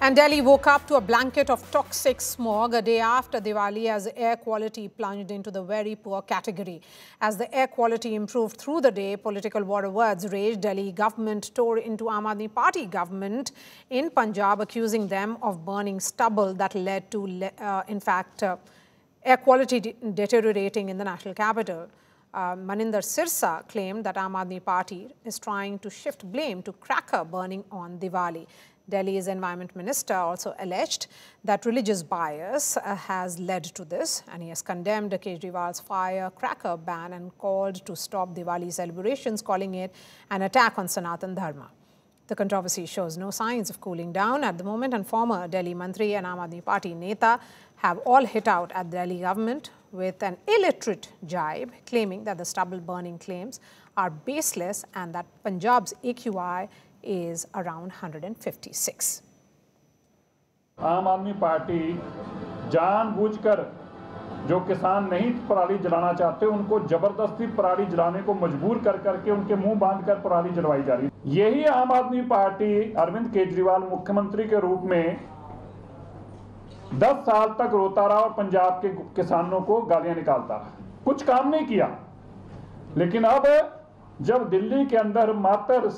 And Delhi woke up to a blanket of toxic smog a day after Diwali as air quality plunged into the very poor category. As the air quality improved through the day, political war words raged. Delhi government tore into Aam Aadmi Party government in Punjab, accusing them of burning stubble that led to, air quality deteriorating in the national capital. Maninder Sirsa claimed that Aam Aadmi Party is trying to shift blame to cracker burning on Diwali. Delhi's Environment Minister also alleged that religious bias has led to this, and he has condemned Kejriwal's firecracker ban and called to stop Diwali celebrations, calling it an attack on Sanatan Dharma. The controversy shows no signs of cooling down at the moment, and former Delhi Mantri and Aam Aadmi Party Neta have all hit out at the Delhi government with an illiterate jibe, claiming that the stubble burning claims are baseless and that Punjab's AQI is around 156. आम आदमी party जानबूझकर जो किसान नहीं पराली जलाना चाहते उनको जबरदस्ती पराली जलाने को मजबूर कर करके उनके मुंह बांधकर पराली जलवाई जा रही है। यही आम आदमी पार्टी अरविंद केजरीवाल मुख्यमंत्री के रूप में 10 साल तक रोता रहा और पंजाब के किसानों को गालियां निकालता रहा, कुछ काम नहीं किया। लेकिन अब जब दिल्ली के अंदर मात्र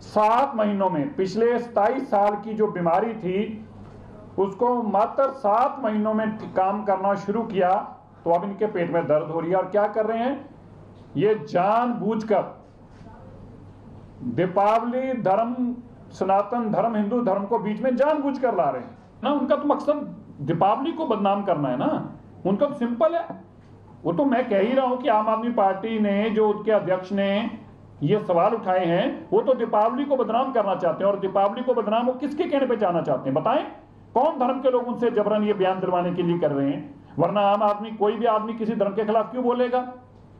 7 महीनों में पिछले 27 साल की जो बीमारी थी उसको मात्र 7 महीनों में काम करना शुरू किया, तो अब इनके पेट में दर्द हो रही है। और क्या कर रहे हैं? ये जानबूझकर दीपावली धर्म, सनातन धर्म, हिंदू धर्म को बीच में जानबूझकर ला रहे हैं ना। उनका तो मकसद दीपावली को बदनाम करना है ना, उनका तो सिंपल है। वो तो मैं कह ही रहा हूं कि आम आदमी पार्टी ने, जो उनके अध्यक्ष ने ये सवाल उठाए हैं, वो तो दीपावली को बदनाम करना चाहते हैं। और दीपावली को बदनाम वो किसके कहने पे जाना चाहते हैं? बताएं, कौन धर्म के लोग उनसे जबरन ये बयान दिलवाने के लिए कर रहे हैं? वरना आम आदमी, कोई भी आदमी किसी धर्म के खिलाफ क्यों बोलेगा?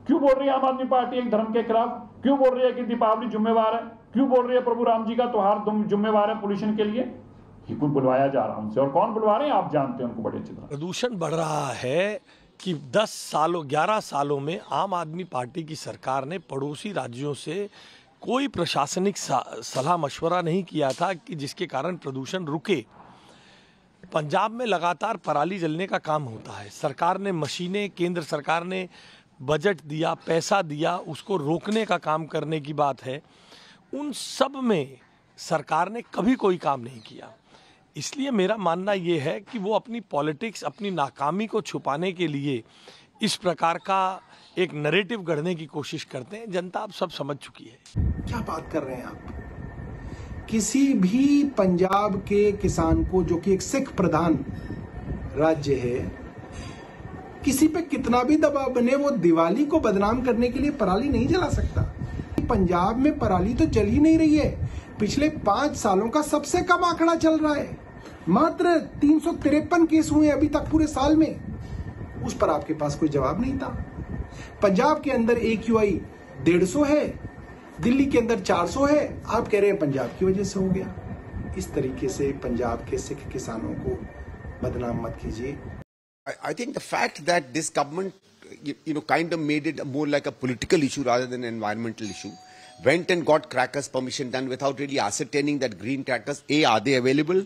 क्यों बोल रही है आम आदमी पार्टी एक धर्म के खिलाफ? क्यों बोल रही है कि दीपावली जिम्मेवार है? क्यों बोल रही है प्रभु राम जी का त्योहार जिम्मेवार है पोल्यूशन के लिए? ये कोई बुलवाया जा रहा है उनसे, और कौन बुलवा रहे हैं आप जानते हैं उनको बड़े अच्छी तरह। प्रदूषण बढ़ रहा है कि 11 सालों में आम आदमी पार्टी की सरकार ने पड़ोसी राज्यों से कोई प्रशासनिक सलाह मशवरा नहीं किया था कि जिसके कारण प्रदूषण रुके। पंजाब में लगातार पराली जलने का काम होता है। सरकार ने मशीनें, केंद्र सरकार ने बजट दिया, पैसा दिया, उसको रोकने का काम करने की बात है। उन सब में सरकार ने कभी कोई काम नहीं किया। इसलिए मेरा मानना ये है कि वो अपनी पॉलिटिक्स, अपनी नाकामी को छुपाने के लिए इस प्रकार का एक नैरेटिव गढ़ने की कोशिश करते हैं। जनता अब सब समझ चुकी है। क्या बात कर रहे हैं आप? किसी भी पंजाब के किसान को, जो कि एक सिख प्रधान राज्य है, किसी पे कितना भी दबाव बने, वो दिवाली को बदनाम करने के लिए पराली नहीं जला सकता। पंजाब में पराली तो जल ही नहीं रही है। पिछले 5 सालों का सबसे कम आंकड़ा चल रहा है। मात्र 353 केस हुए अभी तक पूरे साल में। उस पर आपके पास कोई जवाब नहीं था। पंजाब के अंदर AQI 150 है, दिल्ली के अंदर 400 है। आप कह रहे हैं पंजाब की वजह से हो गया। इस तरीके से पंजाब के सिख किसानों को बदनाम मत कीजिए। I think the fact that this government, kind of made it more like a political issue rather than an environmental issue, went and got crackers permission done without really ascertaining that green crackers, A, are they available?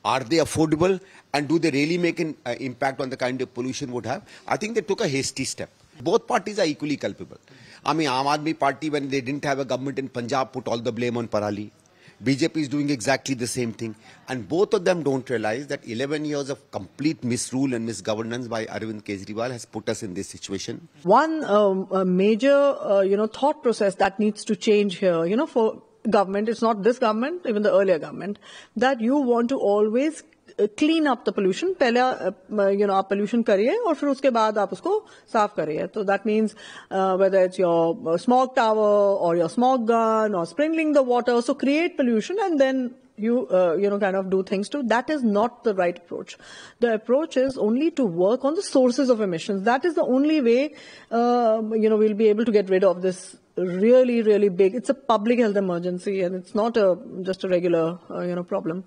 Are they affordable? And do they really make an impact on the kind of pollution would have? I think they took a hasty step. Both parties are equally culpable. I mean, Aam Aadmi Party, when they didn't have a government in Punjab, put all the blame on Parali. BJP is doing exactly the same thing. And both of them don't realize that 11 years of complete misrule and misgovernance by Arvind Kejriwal has put us in this situation. One major, thought process that needs to change here, for government, it's not this government, even the earlier government, that you want to always clean up the pollution. पहले आप pollution करिए और फिर उसके बाद आप उसको साफ करिए. So that means whether it's your smog tower or your smog gun or sprinkling the water, so create pollution and then you kind of do things too. That is not the right approach. The approach is only to work on the sources of emissions. That is the only way we'll be able to get rid of this really, really big. It's a public health emergency and it's not just a regular problem.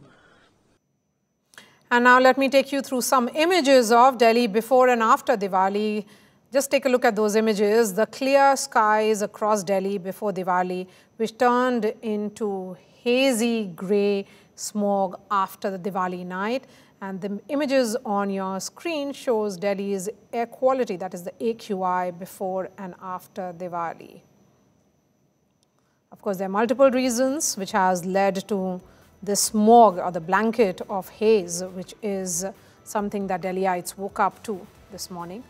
And now let me take you through some images of Delhi before and after Diwali. Just take a look at those images. The clear skies across Delhi before Diwali, which turned into hazy grey smog after the Diwali night. And the images on your screen shows Delhi's air quality, that is the AQI, before and after Diwali. Of course, there are multiple reasons which has led to this smog or the blanket of haze, which is something that Delhiites woke up to this morning.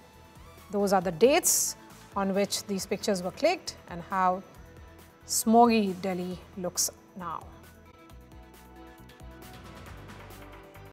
Those are the dates on which these pictures were clicked and how smoggy Delhi looks now.